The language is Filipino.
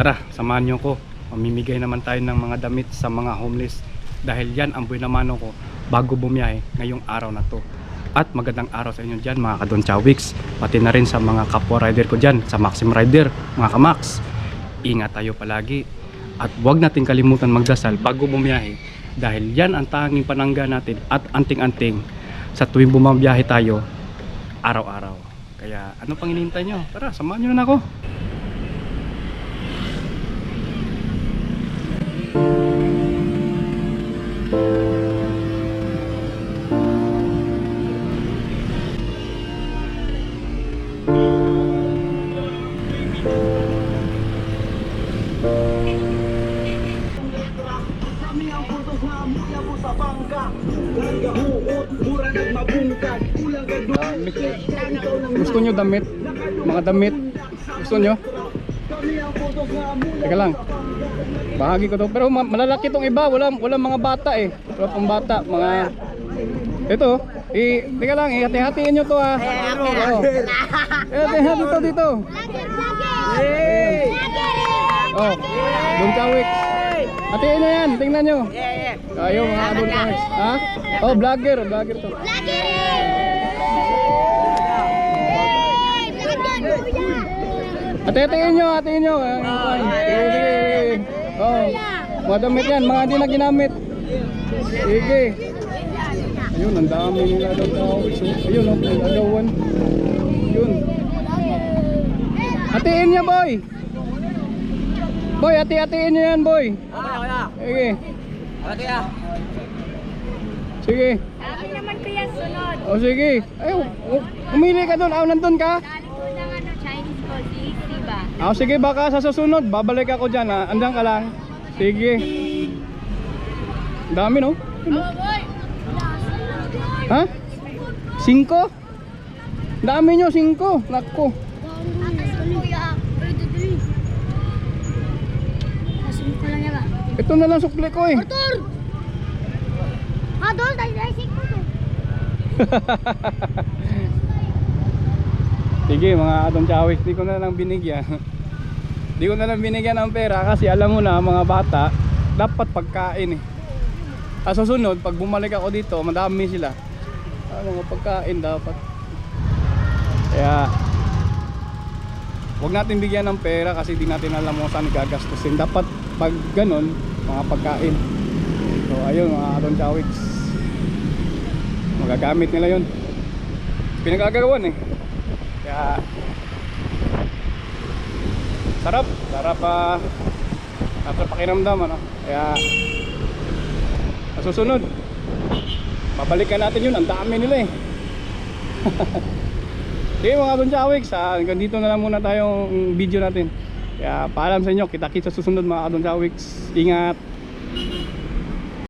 Tara, samahan nyo ko. Mamimigay naman tayo ng mga damit sa mga homeless. Dahil yan ang buhay na mano ko bago bumiyahe ngayong araw na to. At magandang araw sa inyo dyan mga Kadon Chawiks. Pati na rin sa mga kapwa rider ko dyan, sa Maxim Rider, mga kamax. Ingat tayo palagi. At huwag natin kalimutan magdasal bago bumiyahe. Dahil yan ang tanging panangga natin at anting-anting sa tuwing bumabiyahe tayo araw-araw. Kaya ano pang hinihintay nyo? Tara, samahan nyo na ako. Gusto nyo damit? Mga damit? Gusto nyo? Teka lang. Bahagi ko to. Pero malalaki tong iba. Wala mga bata eh. Wala pang bata. Mga... Ito. Teka lang. Hati-hatiin nyo to ha. Hati-hati to dito. Oh. Don Chawiks. Hatiin nyo yan. Tingnan nyo. Ayaw mga Don Chawiks. Ha? Oh, vlogger. Vlogger to. Hatiin nyo. Sige. Oh. Mga damit yan. Mga hindi na ginamit. Sige. Ayun, ang dami nila Don Chawiks. Ayun, ang agawan. Ayun. Hatiin nyo, boy. Boy, hati-hatiin nyo yan, boy. Sige. Sige. Akin naman kuya sunod. O sige. Ay, umili ka doon. Nandun ka? Nanood ng Chinese coffee, diba? Sige, baka sa susunod babalik ako dyan ha. Andiyan ka lang. Sige. Dami no? Ha? 5? Dami nyo, 5. Nako. Ito na lang sukli ko eh. Adol, tayo ko to. Sige mga Don Chawiks, di ko na lang binigyan. Di ko na lang binigyan ng pera kasi alam mo na mga bata dapat pagkain eh. Sa susunod pag bumalik ako dito madami sila. Mga pagkain dapat. Kaya huwag natin bigyan ng pera kasi di natin alam kung saan gagastusin. Dapat pag ganun mga pagkain. So ayun mga Don Chawiks, magagamit nila yun. Pinagagawan eh. Kaya sarap pakiramdam ano. Kaya sa susunod babalikan natin yun. Ang dami nila eh. Sige mga Don Chawiks, hanggang dito na lang muna tayong video natin. Kaya paalam sa inyo, kita-kits sa susunod mga Don Chawiks. Ingat.